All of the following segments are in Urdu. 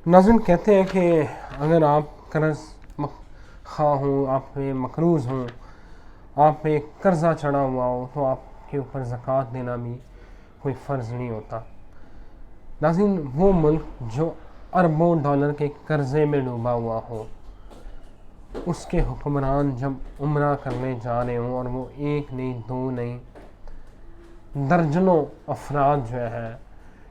ناظرین کہتے ہیں کہ اگر آپ قرض خواہ ہوں، آپ پہ مقروض ہوں، آپ پہ قرضہ چڑھا ہوا ہو، تو آپ کے اوپر زکوٰۃ دینا بھی کوئی فرض نہیں ہوتا۔ ناظرین وہ ملک جو اربوں ڈالر کے قرضے میں ڈوبا ہوا ہو، اس کے حکمران جب عمرہ کرنے جا رہے ہوں، اور وہ ایک نہیں دو نہیں درجنوں افراد جو ہے،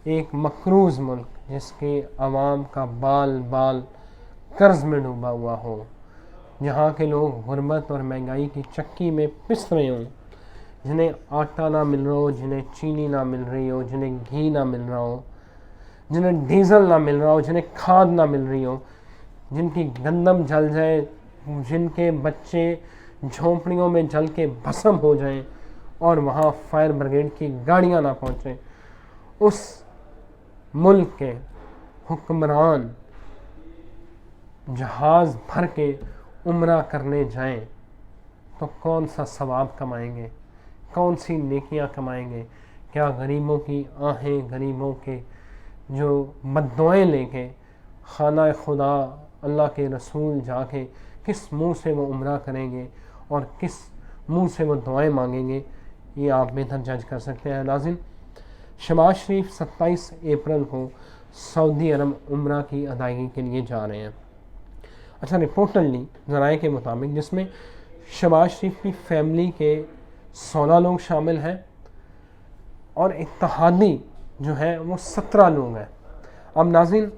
ایک مقروض ملک جس کے عوام کا بال بال قرض میں ڈوبا ہوا ہو، جہاں کے لوگ غربت اور مہنگائی کی چکی میں پس رہے ہوں، جنہیں آٹا نہ مل رہا ہو، جنہیں چینی نہ مل رہی ہو، جنہیں گھی نہ مل رہا ہو، جنہیں ڈیزل نہ مل رہا ہو، جنہیں کھاد نہ مل رہی ہو، جن کی گندم جل جائے، جن کے بچے جھونپڑیوں میں جل کے بھسم ہو جائیں اور وہاں فائر بریگیڈ کی گاڑیاں نہ پہنچیں، اس ملک کے حکمران جہاز بھر کے عمرہ کرنے جائیں تو کون سا ثواب کمائیں گے، کون سی نیکیاں کمائیں گے؟ کیا غریبوں کی آہیں، غریبوں کے جو بددعائیں لے کے خانہ خدا اللہ کے رسول جا کے کس منہ سے وہ عمرہ کریں گے اور کس منہ سے وہ دعائیں مانگیں گے، یہ آپ بہتر جج کر سکتے ہیں۔ ناظرین، شباز شریف 27 اپریل کو سعودی عرب عمرہ کی ادائیگی کے لیے جا رہے ہیں۔ اچھا، رپورٹلی ذرائع کے مطابق جس میں شباز شریف کی فیملی کے 16 لوگ شامل ہیں اور اتحادی جو ہے وہ 17 لوگ ہیں۔ اب ناظرین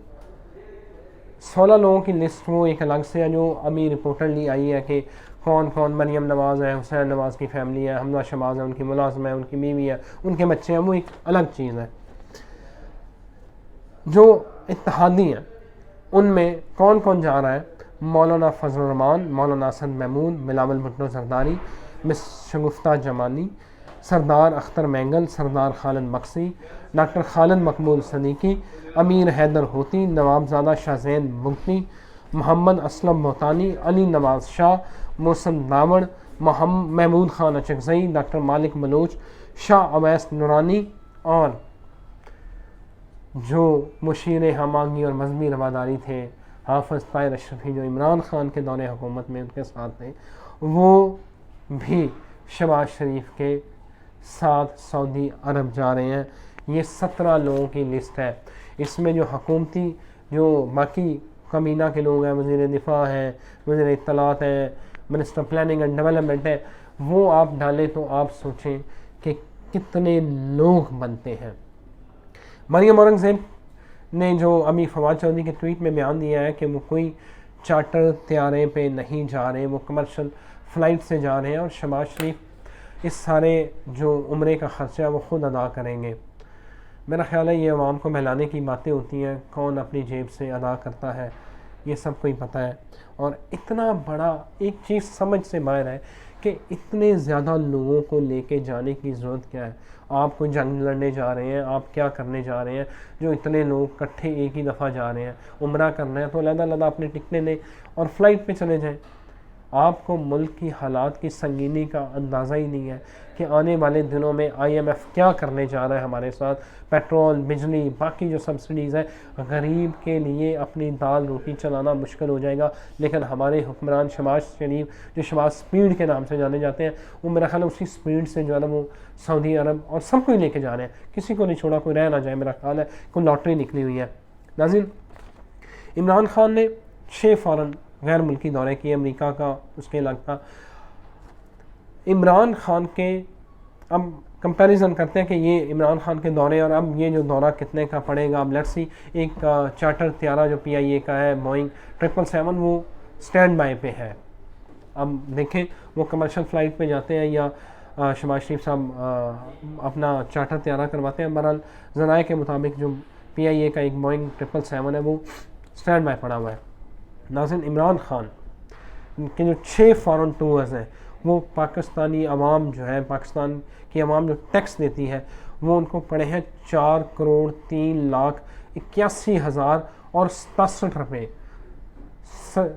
16 لوگوں کی لسٹ وہ ایک الگ سے ہے جو ابھی رپورٹلی آئی ہے کہ کون کون، مریم نواز ہے، حسین نواز کی فیملی ہے، حمزہ شہباز ہے، ان کی ملازم ہے، ان کی بیوی ہے، ان کے بچے ہیں، وہ ایک الگ چیز ہے۔ جو اتحادی ہیں ان میں کون کون جا رہا ہے؟ مولانا فضل الرحمان، مولانا اسد محمود، بلاول بھٹو زرداری، مس شگفتہ جمالی، سردار اختر مینگل، سردار خالد مکسی، ڈاکٹر خالد مقبول صدیقی، امیر حیدر ہوتی، نوابزادہ شاہ زین بگٹی، محمد اسلم بہتانی، علی نواز شاہ، محسن داوڑ، محمود خان اچکزئی، ڈاکٹر مالک بلوچ، شاہ اویس نورانی، اور جو مشیر ہمانگی اور مذہبی رواداری تھے حافظ طاہر اشرفی، جو عمران خان کے دور حکومت میں ان کے ساتھ تھے، وہ بھی شباز شریف کے ساتھ سعودی عرب جا رہے ہیں۔ یہ 17 لوگوں کی لسٹ ہے۔ اس میں جو حکومتی جو باقی کابینہ کے لوگ ہیں، وزیر دفاع ہیں، وزیر اطلاعات ہیں، منسٹر پلاننگ اینڈ ڈیولپمنٹ ہے، وہ آپ ڈالیں تو آپ سوچیں کہ کتنے لوگ بنتے ہیں۔ مریم اورنگزیب نے جو ابھی فواد چودھری کے ٹویٹ میں بیان دیا ہے کہ وہ کوئی چارٹر طیارے پہ نہیں جا رہے، وہ کمرشل فلائٹ سے جا رہے ہیں، اور شباز شریف اس سارے جو عمرے کا خرچہ ہے وہ خود ادا کریں گے۔ میرا خیال ہے یہ عوام کو بہلانے کی باتیں ہوتی ہیں، کون اپنی جیب سے ادا کرتا ہے یہ سب کو ہی پتہ ہے۔ اور اتنا بڑا ایک چیز سمجھ سے باہر ہے کہ اتنے زیادہ لوگوں کو لے کے جانے کی ضرورت کیا ہے؟ آپ کوئی جنگ لڑنے جا رہے ہیں، آپ کیا کرنے جا رہے ہیں جو اتنے لوگ اکٹھے ایک ہی دفعہ جا رہے ہیں؟ عمرہ کرنا ہے تو علیحدہ علیحدہ اپنے ٹکٹیں لیں اور فلائٹ پہ چلے جائیں۔ آپ کو ملک کی حالات کی سنگینی کا اندازہ ہی نہیں ہے کہ آنے والے دنوں میں آئی ایم ایف کیا کرنے جا رہا ہے ہمارے ساتھ۔ پیٹرول، بجلی، باقی جو سبسڈیز ہیں، غریب کے لیے اپنی دال روٹی چلانا مشکل ہو جائے گا، لیکن ہمارے حکمران شباز شریف جو شباز سپیڈ کے نام سے جانے جاتے ہیں، وہ میرا خیال ہے اسی سپیڈ سے جو ہے نا وہ سعودی عرب اور سب کو ہی لے کے جا رہے ہیں، کسی کو نہیں چھوڑا، کوئی رہ نہ جائے۔ میرا خیال ہے کوئی لاٹری نکلی ہوئی ہے۔ ناظرین، عمران خان نے 6 فارن غیر ملکی دورے کیے، امریکہ کا اس کے علاقہ تھا۔ عمران خان کے اب کمپیریزن کرتے ہیں کہ یہ عمران خان کے دورے اور اب یہ جو دورہ کتنے کا پڑے گا۔ اب لیٹس سی، ایک چارٹر طیارہ جو پی آئی اے کا ہے بوئنگ 777، وہ سٹینڈ بائی پہ ہے۔ اب دیکھیں وہ کمرشل فلائٹ پہ جاتے ہیں یا شباز شریف صاحب اپنا چارٹر طیارہ کرواتے ہیں۔ بہرحال ذرائع کے مطابق جو پی آئی اے کا ایک بوئنگ 777 ہے وہ سٹینڈ بائی پڑا ہوا ہے۔ ناظرین، عمران خان کے جو 6 فارن ٹورز ہیں وہ پاکستانی عوام جو ہے، پاکستان کی عوام جو ٹیکس دیتی ہے، وہ ان کو پڑے ہیں 4,03,81,000 اور 67 روپے،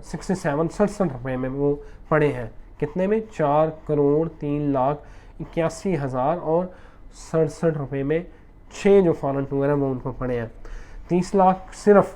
67 روپے میں وہ پڑے ہیں۔ کتنے میں؟ 4,03,81,000 اور 67 روپے میں 6 جو فارن ٹور ہیں وہ ان کو پڑے ہیں۔ 30 لاکھ صرف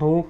2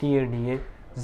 TADA